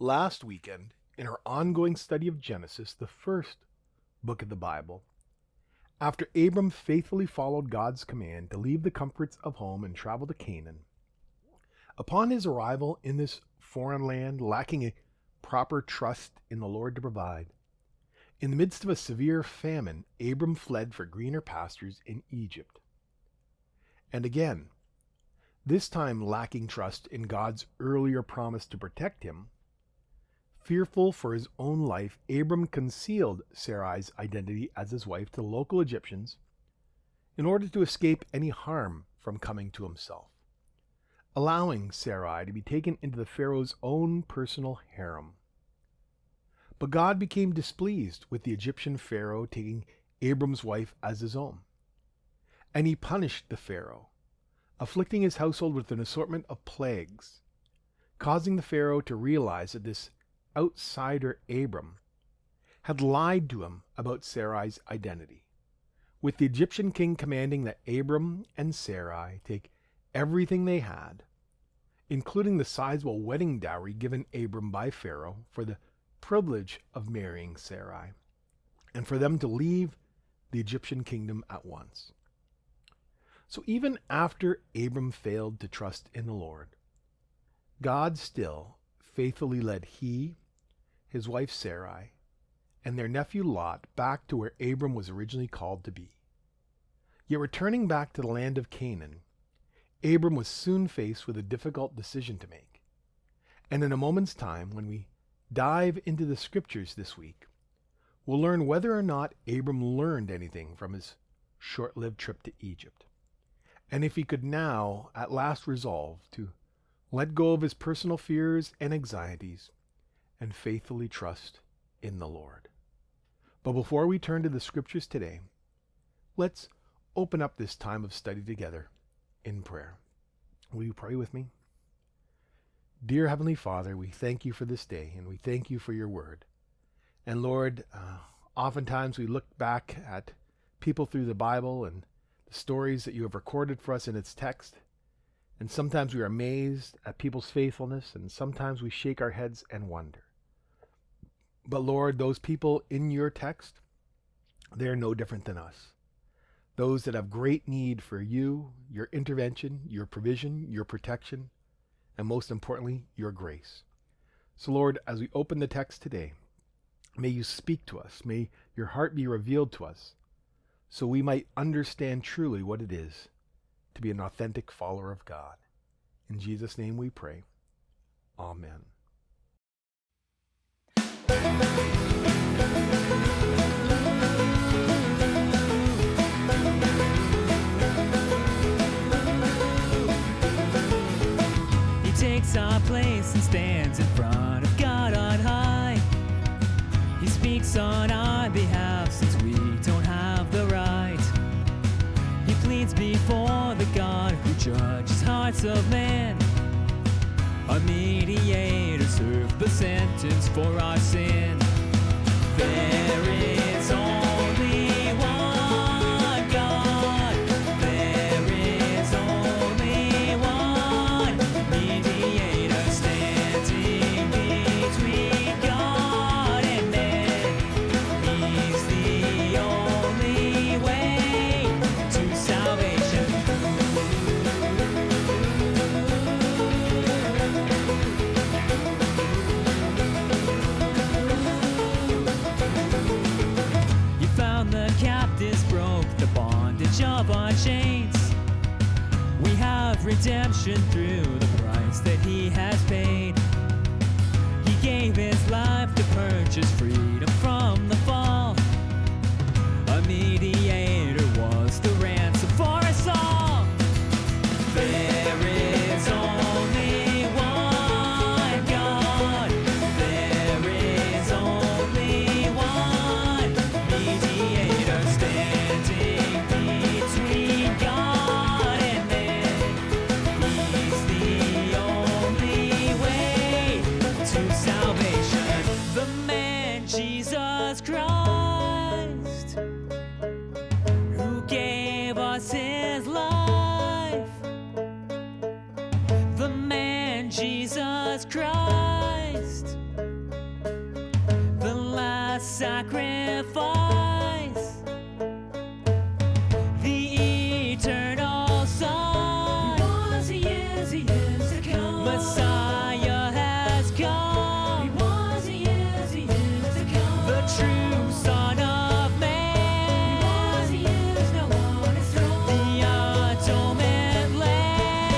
Last weekend, in our ongoing study of Genesis, the first book of the Bible, after Abram faithfully followed God's command to leave the comforts of home and travel to Canaan, upon his arrival in this foreign land, lacking a proper trust in the Lord to provide, in the midst of a severe famine, Abram fled for greener pastures in Egypt. And again, this time lacking trust in God's earlier promise to protect him, fearful for his own life, Abram concealed Sarai's identity as his wife to local Egyptians in order to escape any harm from coming to himself, allowing Sarai to be taken into the Pharaoh's own personal harem. But God became displeased with the Egyptian Pharaoh taking Abram's wife as his own, and he punished the Pharaoh, afflicting his household with an assortment of plagues, causing the Pharaoh to realize that this outsider Abram had lied to him about Sarai's identity, with the Egyptian king commanding that Abram and Sarai take everything they had, including the sizable wedding dowry given Abram by Pharaoh for the privilege of marrying Sarai, and for them to leave the Egyptian kingdom at once. So even after Abram failed to trust in the Lord, God still faithfully led he, his wife Sarai, and their nephew Lot back to where Abram was originally called to be. Yet returning back to the land of Canaan, Abram was soon faced with a difficult decision to make. And in a moment's time, when we dive into the scriptures this week, we'll learn whether or not Abram learned anything from his short-lived trip to Egypt, and if he could now at last resolve to let go of his personal fears and anxieties and faithfully trust in the Lord. But before we turn to the scriptures today, let's open up this time of study together in prayer. Will you pray with me? Dear Heavenly Father, we thank you for this day, and we thank you for your word. And Lord, oftentimes we look back at people through the Bible and the stories that you have recorded for us in its text, and sometimes we are amazed at people's faithfulness, and sometimes we shake our heads and wonder. But Lord, those people in your text, they're no different than us. Those that have great need for you, your intervention, your provision, your protection, and most importantly, your grace. So Lord, as we open the text today, may you speak to us. May your heart be revealed to us so we might understand truly what it is to be an authentic follower of God. In Jesus' name we pray. Amen. He takes our place and stands in front of God on high. He speaks on our behalf since we don't have the right. He pleads before the God who judges hearts of man. A mediator served the sentence for our sin. There is only one God. There is only one mediator standing between God and man. He's the only way to salvation. You found the captives, broke the bondage of our chains. We have redemption through the price that he has paid. He gave his life to purchase freedom from the fall. A mediator was the ransom for us all. There is only one God. There is only one mediator standing between God and man. He's the only way to salvation. The man Jesus Christ, who gave us his life. The man Jesus Christ, sacrifice. The eternal Son, he is to come. Messiah has come. He is to come. The true Son of Man, he is now on his throne. The atonement Lamb.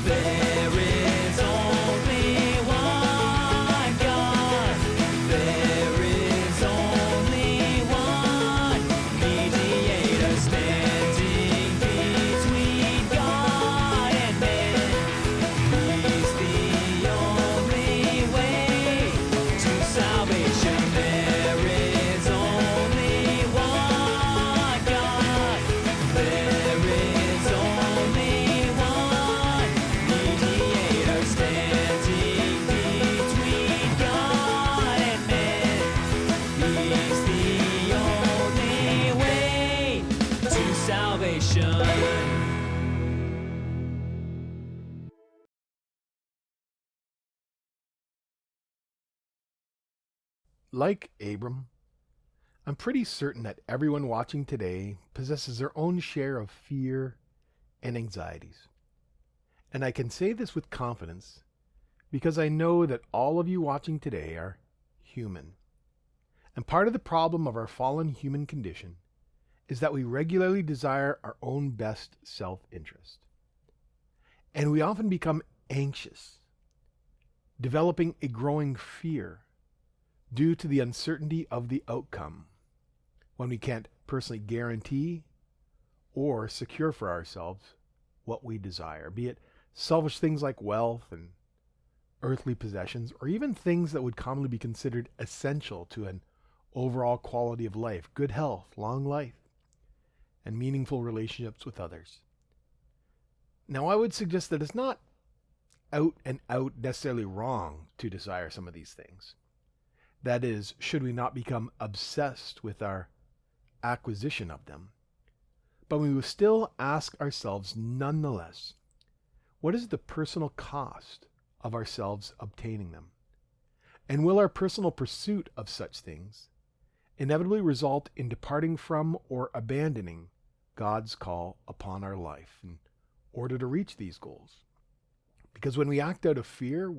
There is only one God. There is only one mediator standing between God and man. He's the only way to salvation. There is only one God. There is only one mediator standing between God and man. He's the only way to salvation. Like Abram, I'm pretty certain that everyone watching today possesses their own share of fear and anxieties. And I can say this with confidence because I know that all of you watching today are human. And part of the problem of our fallen human condition is that we regularly desire our own best self-interest. And we often become anxious, developing a growing fear due to the uncertainty of the outcome when we can't personally guarantee or secure for ourselves what we desire, be it selfish things like wealth and earthly possessions, or even things that would commonly be considered essential to an overall quality of life, good health, long life, and meaningful relationships with others. Now, I would suggest that it's not out and out necessarily wrong to desire some of these things. That is, should we not become obsessed with our acquisition of them. But we will still ask ourselves nonetheless, what is the personal cost of ourselves obtaining them? And will our personal pursuit of such things inevitably result in departing from or abandoning God's call upon our life in order to reach these goals? Because when we act out of fear,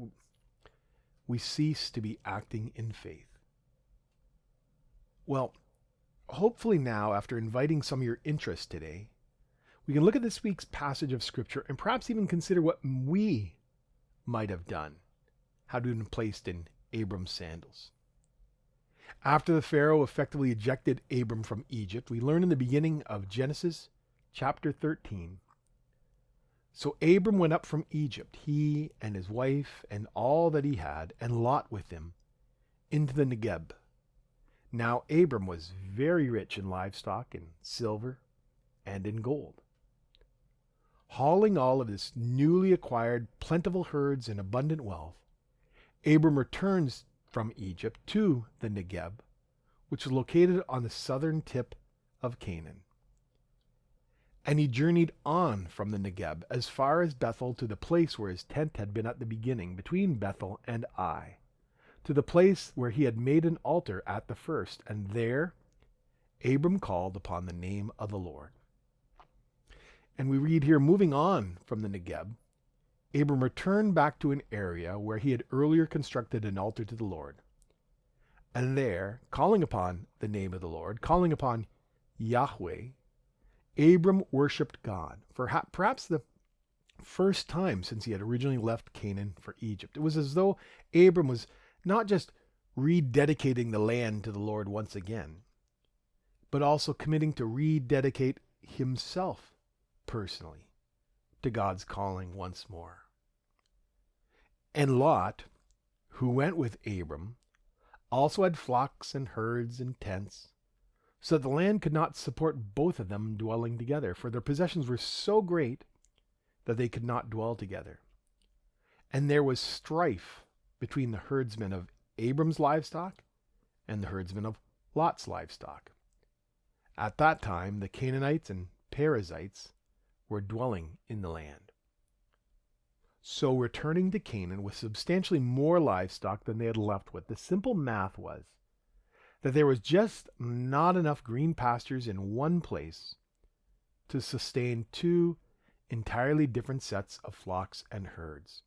we cease to be acting in faith. Well, hopefully now, after inviting some of your interest today, we can look at this week's passage of Scripture and perhaps even consider what we might have done had we been placed in Abram's sandals. After the Pharaoh effectively ejected Abram from Egypt, we learn in the beginning of Genesis chapter 13. So Abram went up from Egypt, he and his wife and all that he had, and Lot with him, into the Negeb. Now Abram was very rich in livestock, in silver, and in gold. Hauling all of his newly acquired plentiful herds and abundant wealth, Abram returns from Egypt to the Negeb, which is located on the southern tip of Canaan. And he journeyed on from the Negeb as far as Bethel, to the place where his tent had been at the beginning, between Bethel and Ai, to the place where he had made an altar at the first. And there Abram called upon the name of the Lord. And we read here, moving on from the Negeb, Abram returned back to an area where he had earlier constructed an altar to the Lord. And there, calling upon the name of the Lord, calling upon Yahweh, Abram worshipped God for perhaps the first time since he had originally left Canaan for Egypt. It was as though Abram was not just rededicating the land to the Lord once again, but also committing to rededicate himself personally to God's calling once more. And Lot, who went with Abram, also had flocks and herds and tents, so that the land could not support both of them dwelling together, for their possessions were so great that they could not dwell together. And there was strife between the herdsmen of Abram's livestock and the herdsmen of Lot's livestock. At that time, the Canaanites and Perizzites were dwelling in the land. So returning to Canaan with substantially more livestock than they had left with, the simple math was that there was just not enough green pastures in one place to sustain two entirely different sets of flocks and herds.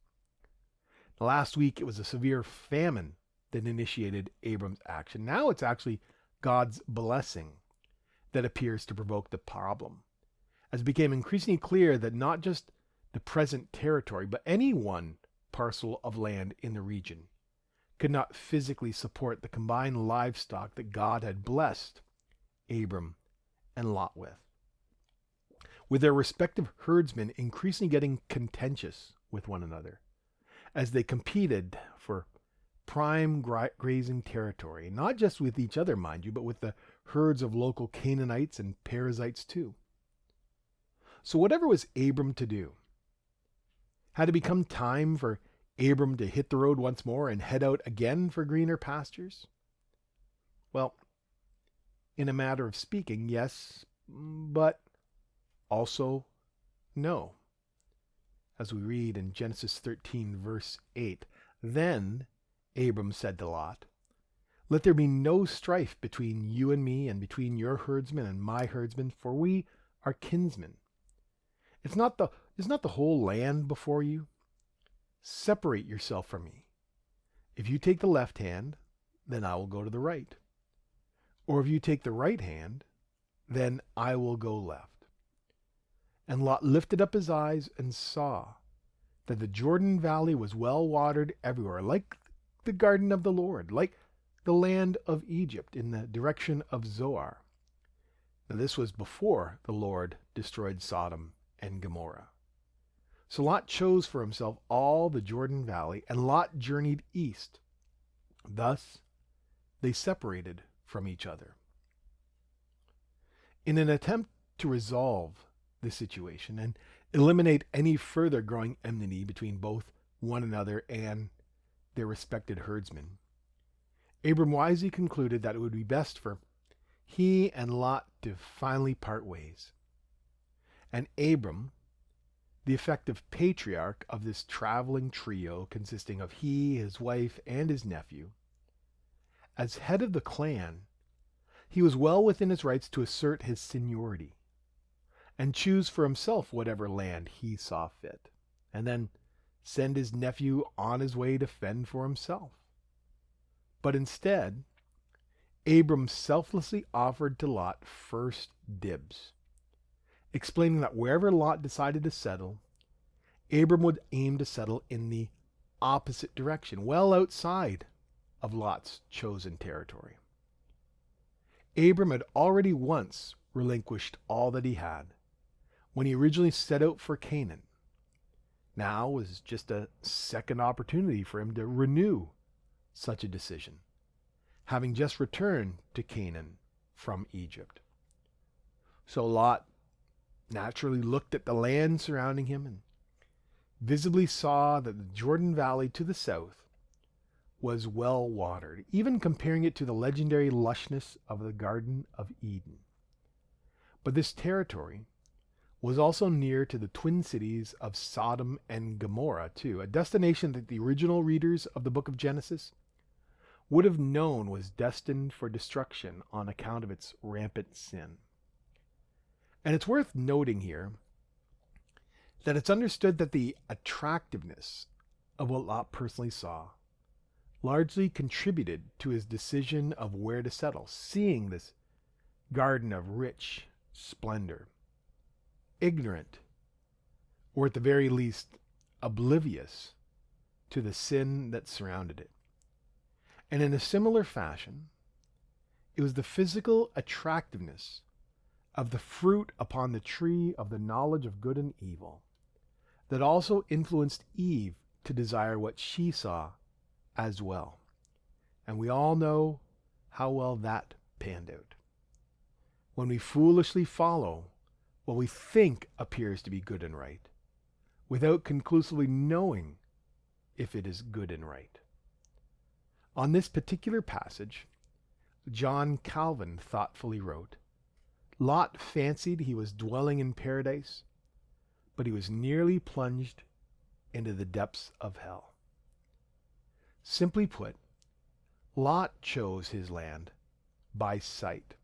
Last week, it was a severe famine that initiated Abram's action. Now it's actually God's blessing that appears to provoke the problem, as it became increasingly clear that not just the present territory, but any one parcel of land in the region could not physically support the combined livestock that God had blessed Abram and Lot with their respective herdsmen increasingly getting contentious with one another as they competed for prime grazing territory, not just with each other, mind you, but with the herds of local Canaanites and Perizzites too. So whatever was Abram to do, had it become time for Abram to hit the road once more and head out again for greener pastures? Well, in a matter of speaking, yes, but also no. As we read in Genesis 13, verse 8, "Then Abram said to Lot, 'Let there be no strife between you and me, and between your herdsmen and my herdsmen, for we are kinsmen. Is not the whole land before you? Separate yourself from me. If you take the left hand, then I will go to the right. Or if you take the right hand, then I will go left.' And Lot lifted up his eyes and saw that the Jordan Valley was well watered everywhere, like the garden of the Lord, like the land of Egypt in the direction of Zoar." Now this was before the Lord destroyed Sodom and Gomorrah. So Lot chose for himself all the Jordan Valley, and Lot journeyed east. Thus they separated from each other. In an attempt to resolve the situation and eliminate any further growing enmity between both one another and their respected herdsmen, Abram wisely concluded that it would be best for he and Lot to finally part ways. And Abram, the effective patriarch of this traveling trio consisting of he, his wife, and his nephew, as head of the clan, he was well within his rights to assert his seniority and choose for himself whatever land he saw fit, and then send his nephew on his way to fend for himself. But instead, Abram selflessly offered to Lot first dibs, explaining that wherever Lot decided to settle, Abram would aim to settle in the opposite direction, well outside of Lot's chosen territory. Abram had already once relinquished all that he had when he originally set out for Canaan. Now was just a second opportunity for him to renew such a decision, having just returned to Canaan from Egypt. So Lot naturally looked at the land surrounding him and visibly saw that the Jordan Valley to the south was well watered, even comparing it to the legendary lushness of the Garden of Eden. But this territory was also near to the twin cities of Sodom and Gomorrah, too, a destination that the original readers of the book of Genesis would have known was destined for destruction on account of its rampant sin. And it's worth noting here that it's understood that the attractiveness of what Lot personally saw largely contributed to his decision of where to settle, seeing this garden of rich splendor, ignorant, or at the very least oblivious to the sin that surrounded it. And in a similar fashion, it was the physical attractiveness of the fruit upon the tree of the knowledge of good and evil that also influenced Eve to desire what she saw as well. And we all know how well that panned out. When we foolishly follow what we think appears to be good and right, without conclusively knowing if it is good and right. On this particular passage, John Calvin thoughtfully wrote, "Lot fancied he was dwelling in paradise, but he was nearly plunged into the depths of hell. Simply put, Lot chose his land by sight,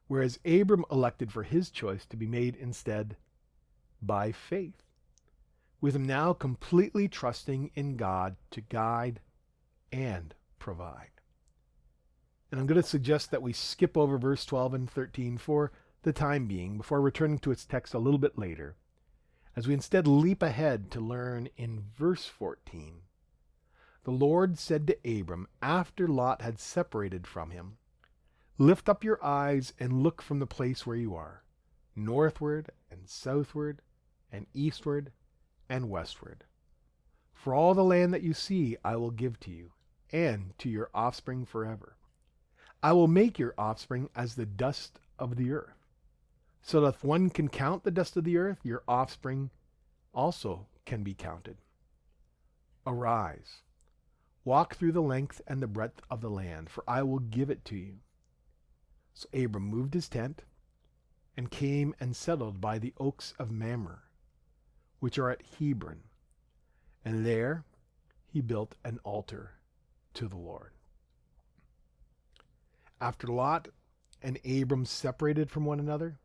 whereas Abram elected for his choice to be made instead by faith, with him now completely trusting in God to guide and provide. And I'm going to suggest that we skip over verse 12 and 13 for the time being, before returning to its text a little bit later, as we instead leap ahead to learn in verse 14. The Lord said to Abram, after Lot had separated from him, lift up your eyes and look from the place where you are, northward and southward and eastward and westward. For all the land that you see I will give to you, and to your offspring forever. I will make your offspring as the dust of the earth, so that if one can count the dust of the earth, your offspring also can be counted. Arise, walk through the length and the breadth of the land, for I will give it to you. So Abram moved his tent and came and settled by the oaks of Mamre, which are at Hebron, and there he built an altar to the Lord. After Lot and Abram separated from one another,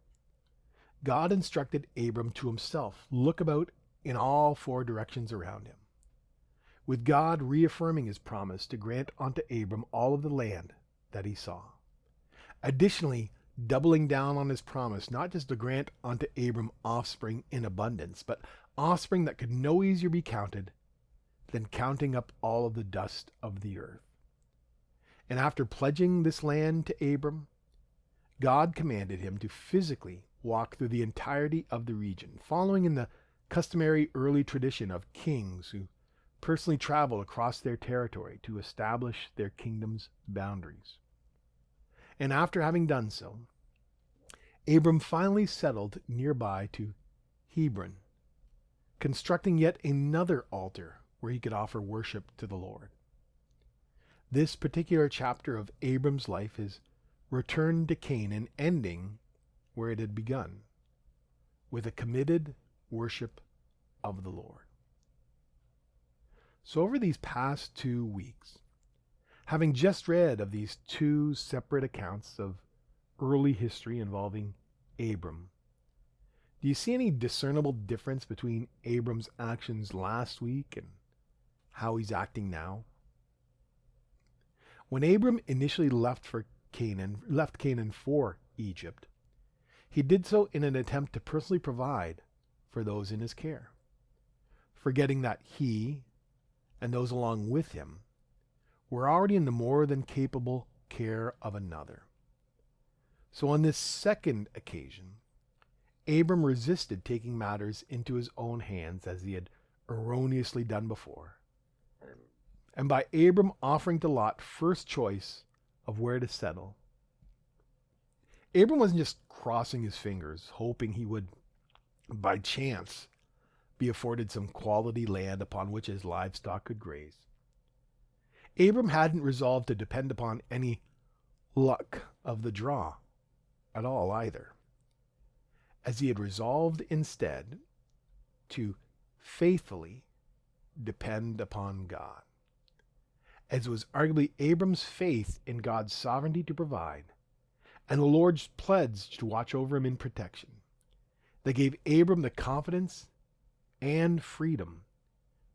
God instructed Abram to himself look about in all four directions around him, with God reaffirming his promise to grant unto Abram all of the land that he saw. Additionally, doubling down on his promise not just to grant unto Abram offspring in abundance, but offspring that could no easier be counted than counting up all of the dust of the earth. And after pledging this land to Abram, God commanded him to physically walk through the entirety of the region, following in the customary early tradition of kings who personally travel across their territory to establish their kingdom's boundaries. And after having done so, Abram finally settled nearby to Hebron, constructing yet another altar where he could offer worship to the Lord. This particular chapter of Abram's life is returned to Canaan, ending where it had begun, with a committed worship of the Lord. So over these past 2 weeks, having just read of these two separate accounts of early history involving Abram, do you see any discernible difference between Abram's actions last week and how he's acting now? When Abram initially left Canaan for Egypt, he did so in an attempt to personally provide for those in his care, forgetting that he and those along with him were already in the more than capable care of another. So on this second occasion, Abram resisted taking matters into his own hands as he had erroneously done before. And by Abram offering to Lot first choice of where to settle, Abram wasn't just crossing his fingers, hoping he would, by chance, be afforded some quality land upon which his livestock could graze. Abram hadn't resolved to depend upon any luck of the draw at all either, as he had resolved instead to faithfully depend upon God, as it was arguably Abram's faith in God's sovereignty to provide and the Lord's pledge to watch over him in protection that gave Abram the confidence and freedom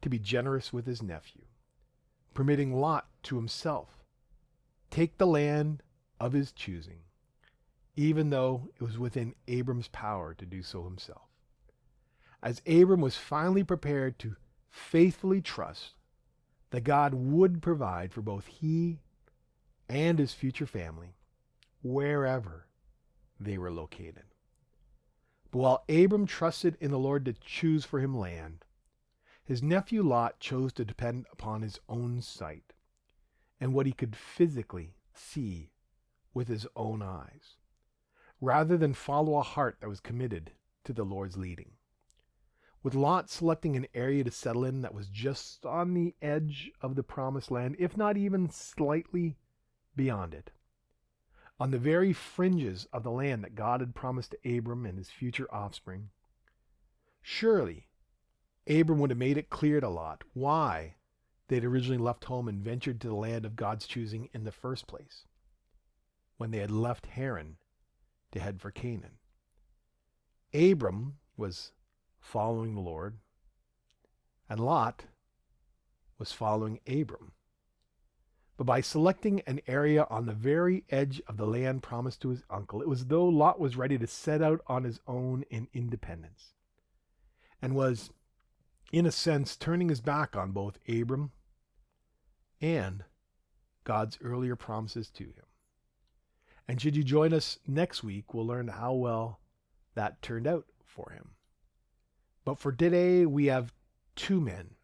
to be generous with his nephew, permitting Lot to himself take the land of his choosing, even though it was within Abram's power to do so himself. As Abram was finally prepared to faithfully trust that God would provide for both he and his future family, wherever they were located. But while Abram trusted in the Lord to choose for him land, his nephew Lot chose to depend upon his own sight and what he could physically see with his own eyes, rather than follow a heart that was committed to the Lord's leading. With Lot selecting an area to settle in that was just on the edge of the promised land, if not even slightly beyond it, on the very fringes of the land that God had promised to Abram and his future offspring. Surely Abram would have made it clear to Lot why they'd originally left home and ventured to the land of God's choosing in the first place, when they had left Haran to head for Canaan. Abram was following the Lord, and Lot was following Abram. But by selecting an area on the very edge of the land promised to his uncle, it was as though Lot was ready to set out on his own in independence, and was, in a sense, turning his back on both Abram and God's earlier promises to him. And should you join us next week, we'll learn how well that turned out for him. But for today, we have two men,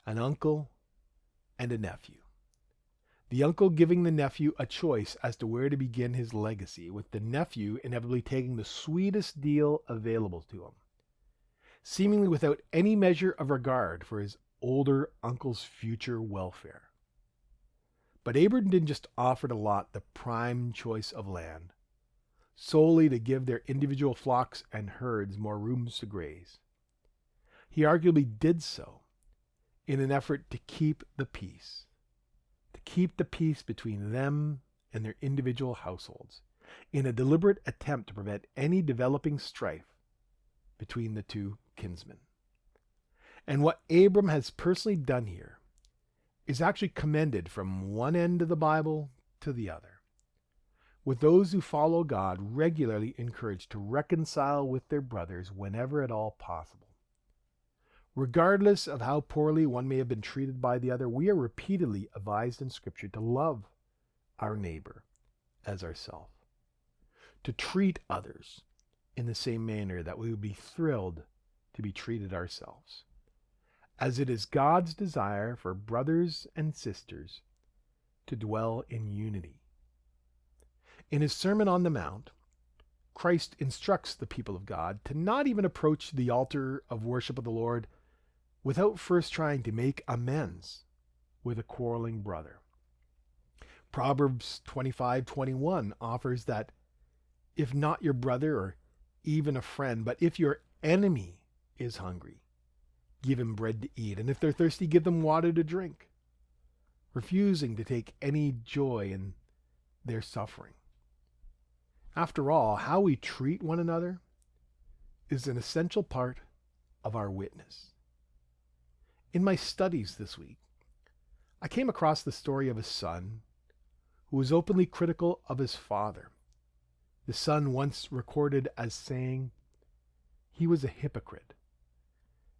an uncle and a nephew. The uncle giving the nephew a choice as to where to begin his legacy, with the nephew inevitably taking the sweetest deal available to him, seemingly without any measure of regard for his older uncle's future welfare. But Abram didn't just offer to Lot the prime choice of land, solely to give their individual flocks and herds more rooms to graze. He arguably did so in an effort to keep the peace between them and their individual households, in a deliberate attempt to prevent any developing strife between the two kinsmen. And what Abram has personally done here is actually commended from one end of the Bible to the other, with those who follow God regularly encouraged to reconcile with their brothers whenever at all possible. Regardless of how poorly one may have been treated by the other, we are repeatedly advised in Scripture to love our neighbor as ourselves, to treat others in the same manner that we would be thrilled to be treated ourselves, as it is God's desire for brothers and sisters to dwell in unity. In his Sermon on the Mount, Christ instructs the people of God to not even approach the altar of worship of the Lord without first trying to make amends with a quarreling brother. Proverbs 25:21 offers that if not your brother or even a friend, but if your enemy is hungry, give him bread to eat, and if they're thirsty, give them water to drink, refusing to take any joy in their suffering. After all, how we treat one another is an essential part of our witness. In my studies this week, I came across the story of a son who was openly critical of his father. The son once recorded as saying he was a hypocrite.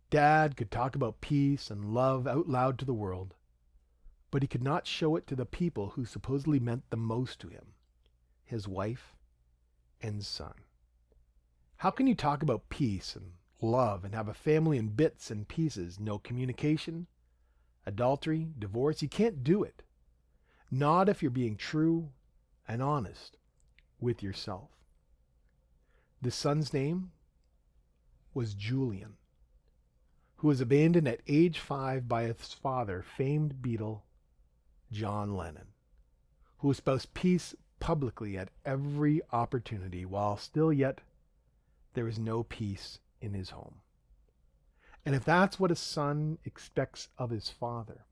Dad could talk about peace and love out loud to the world, but he could not show it to the people who supposedly meant the most to him, his wife and son. How can you talk about peace and love and have a family in bits and pieces? No communication, adultery, divorce. You can't do it. Not if you're being true and honest with yourself. The son's name was Julian, who was abandoned at age 5 by his father, famed Beatle John Lennon, who espoused peace publicly at every opportunity, while still yet there is no peace in his home. And if that's what a son expects of his father,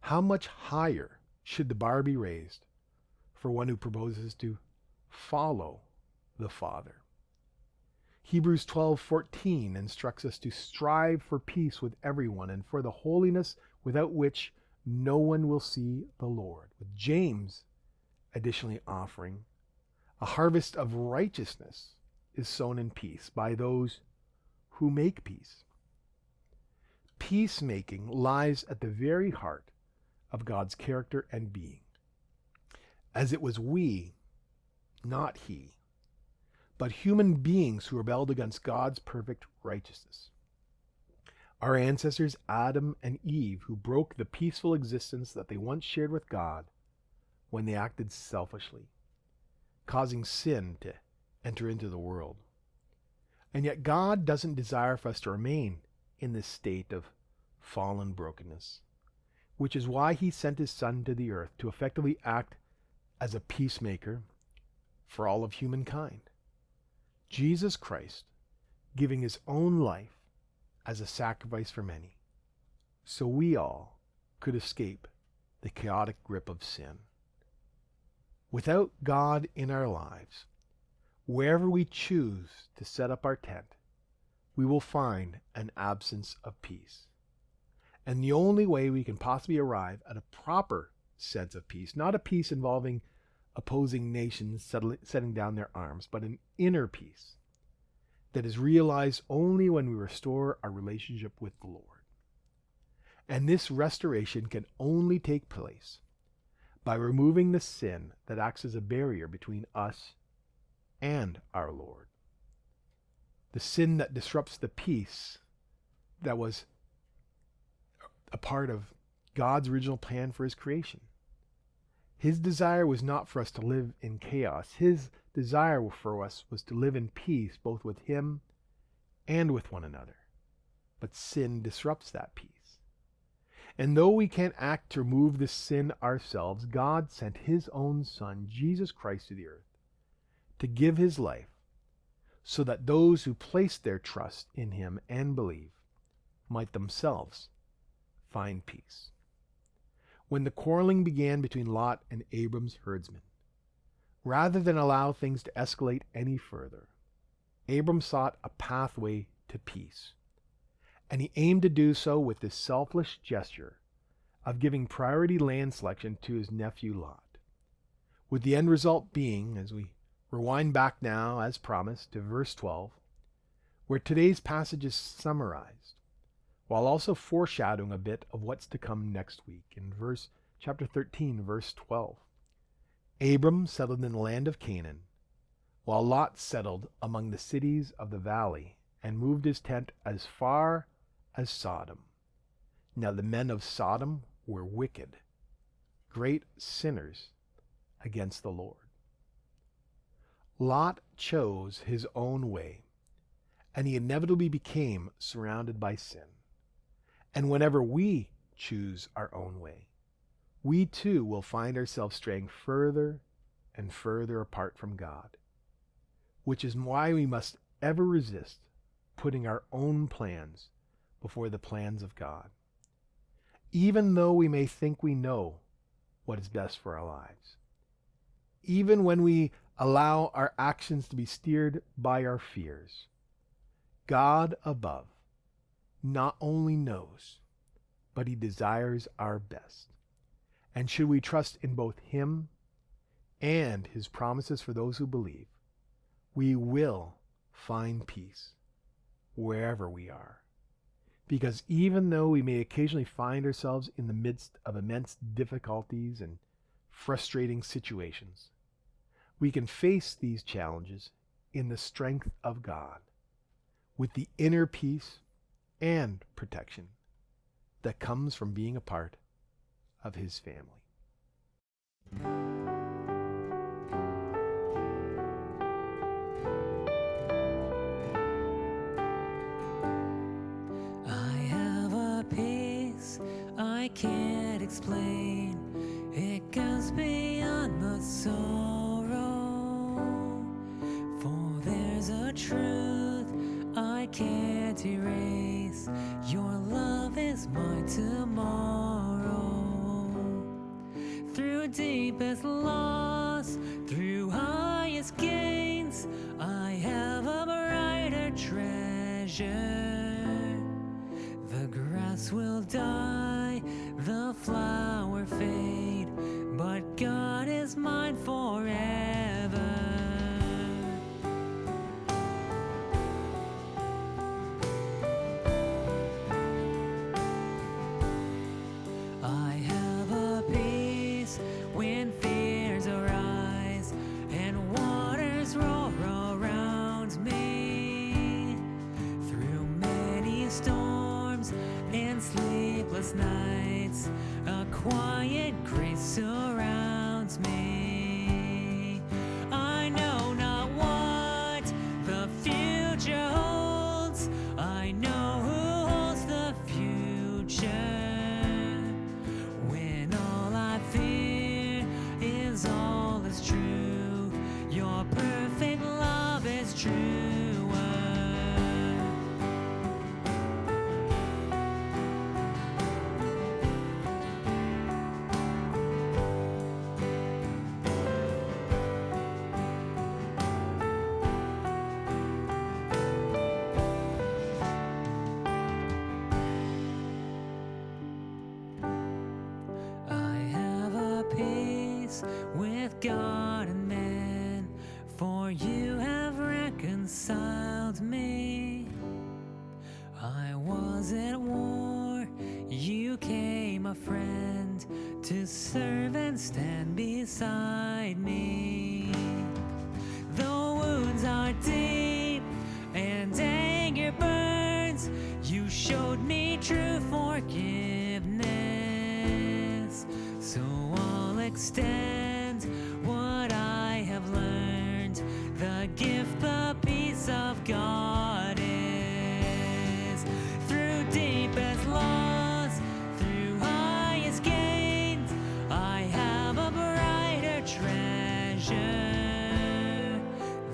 how much higher should the bar be raised for one who proposes to follow the Father? Hebrews 12:14 instructs us to strive for peace with everyone and for the holiness without which no one will see the Lord, with James additionally offering a harvest of righteousness is sown in peace by those who make peace. Peacemaking lies at the very heart of God's character and being, as it was we, not he, but human beings who rebelled against God's perfect righteousness. Our ancestors, Adam and Eve, who broke the peaceful existence that they once shared with God when they acted selfishly, causing sin to enter into the world. And yet God doesn't desire for us to remain in this state of fallen brokenness, which is why he sent his Son to the earth to effectively act as a peacemaker for all of humankind. Jesus Christ, giving his own life as a sacrifice for many, so we all could escape the chaotic grip of sin. Without God in our lives, wherever we choose to set up our tent, we will find an absence of peace. And the only way we can possibly arrive at a proper sense of peace, not a peace involving opposing nations setting down their arms, but an inner peace that is realized only when we restore our relationship with the Lord. And this restoration can only take place by removing the sin that acts as a barrier between us and our Lord. The sin that disrupts the peace that was a part of God's original plan for his creation. His desire was not for us to live in chaos. His desire for us was to live in peace, both with him and with one another. But sin disrupts that peace. And though we can't act to remove this sin ourselves, God sent his own Son, Jesus Christ, to the earth to give his life so that those who place their trust in him and believe might themselves find peace. When the quarreling began between Lot and Abram's herdsmen, rather than allow things to escalate any further, Abram sought a pathway to peace. And he aimed to do so with this selfless gesture of giving priority land selection to his nephew Lot, with the end result being, as we rewind back now, as promised, to verse 12, where today's passage is summarized, while also foreshadowing a bit of what's to come next week in chapter 13, verse 12. Abram settled in the land of Canaan, while Lot settled among the cities of the valley and moved his tent as far as Sodom. Now the men of Sodom were wicked, great sinners against the Lord. Lot chose his own way, and he inevitably became surrounded by sin. And whenever we choose our own way, we too will find ourselves straying further and further apart from God, which is why we must ever resist putting our own plans before the plans of God, even though we may think we know what is best for our lives. Even when we allow our actions to be steered by our fears, God above not only knows, but he desires our best. And should we trust in both him and his promises for those who believe, we will find peace wherever we are. Because even though we may occasionally find ourselves in the midst of immense difficulties and frustrating situations, we can face these challenges in the strength of God, with the inner peace and protection that comes from being a part of his family. I can't explain. It goes beyond the sorrow. For there's a truth I can't erase. Your love is my tomorrow. Through deepest loss, through highest gains, I have a brighter treasure. The grass will die, the flower fade, but God is mine forever. I have a peace when fears arise and waters roar around me. Through many storms and sleepless nights, a quiet grace surrounds me. I know not what the future holds. I know who holds the future. When all I fear is all is true, your perfect love is true. was at war, you came a friend to serve and stand beside me. The wounds are deep and anger burns, you showed me true forgiveness. So I'll extend what I have learned, the gift, the peace of God is. Through deepest loss, through highest gains, I have a brighter treasure.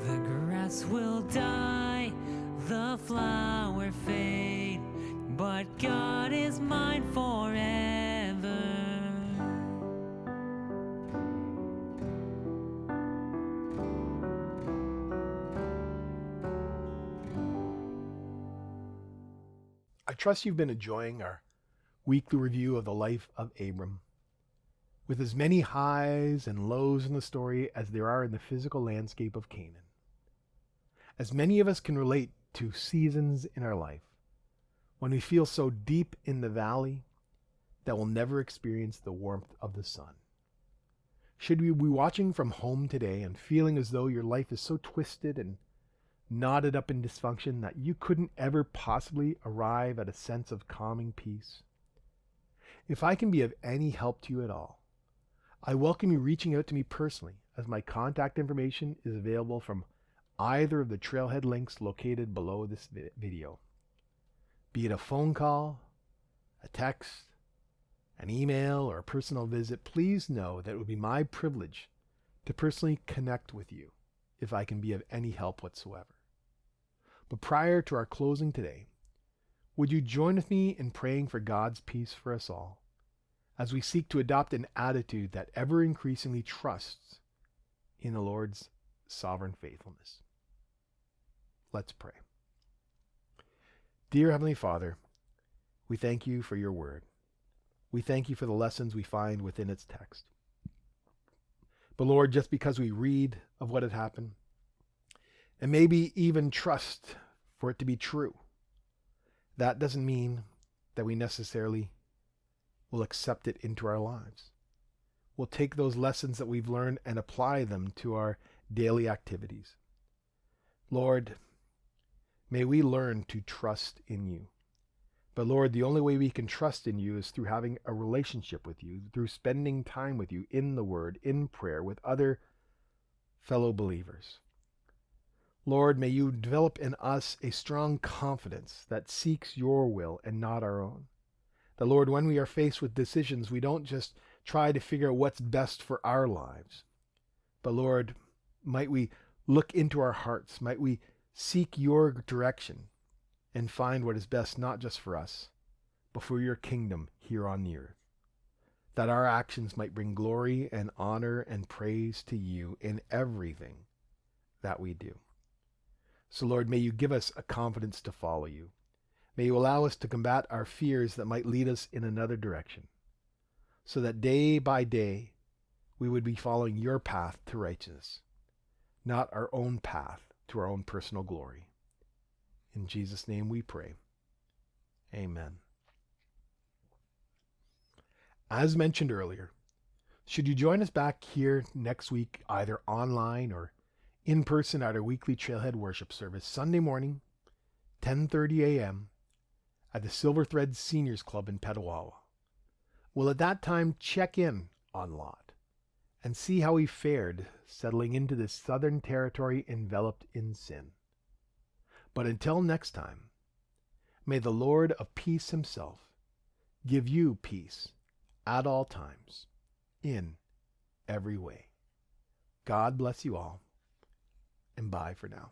The grass will die, the flower fade, but God is mine forever. I trust you've been enjoying our weekly review of the life of Abram. With as many highs and lows in the story as there are in the physical landscape of Canaan. As many of us can relate to seasons in our life when we feel so deep in the valley that we'll never experience the warmth of the sun. Should we be watching from home today and feeling as though your life is so twisted and knotted up in dysfunction that you couldn't ever possibly arrive at a sense of calming peace? If I can be of any help to you at all, I welcome you reaching out to me personally, as my contact information is available from either of the trailhead links located below this video. Be it a phone call, a text, an email, or a personal visit, please know that it would be my privilege to personally connect with you if I can be of any help whatsoever. But prior to our closing today, would you join with me in praying for God's peace for us all, as we seek to adopt an attitude that ever increasingly trusts in the Lord's sovereign faithfulness. Let's pray. Dear Heavenly Father, we thank you for your word. We thank you for the lessons we find within its text. But Lord, just because we read of what had happened, and maybe even trust for it to be true, that doesn't mean that we necessarily will accept it into our lives. We'll take those lessons that we've learned and apply them to our daily activities. Lord, may we learn to trust in you. But Lord, the only way we can trust in you is through having a relationship with you, through spending time with you in the Word, in prayer, with other fellow believers. Lord, may you develop in us a strong confidence that seeks your will and not our own. That, Lord, when we are faced with decisions, we don't just try to figure out what's best for our lives. But Lord, might we look into our hearts, might we seek your direction and find what is best not just for us, but for your kingdom here on the earth. That our actions might bring glory and honor and praise to you in everything that we do. So Lord, may you give us a confidence to follow you. May you allow us to combat our fears that might lead us in another direction, so that day by day we would be following your path to righteousness, not our own path to our own personal glory. In Jesus' name we pray. Amen. As mentioned earlier, should you join us back here next week, either online or in person at our weekly Trailhead worship service, Sunday morning, 10:30 a.m., at the Silver Thread Seniors Club in Petawawa. We'll at that time check in on Lot and see how he fared settling into this southern territory enveloped in sin. But until next time, may the Lord of peace himself give you peace at all times, in every way. God bless you all, and bye for now.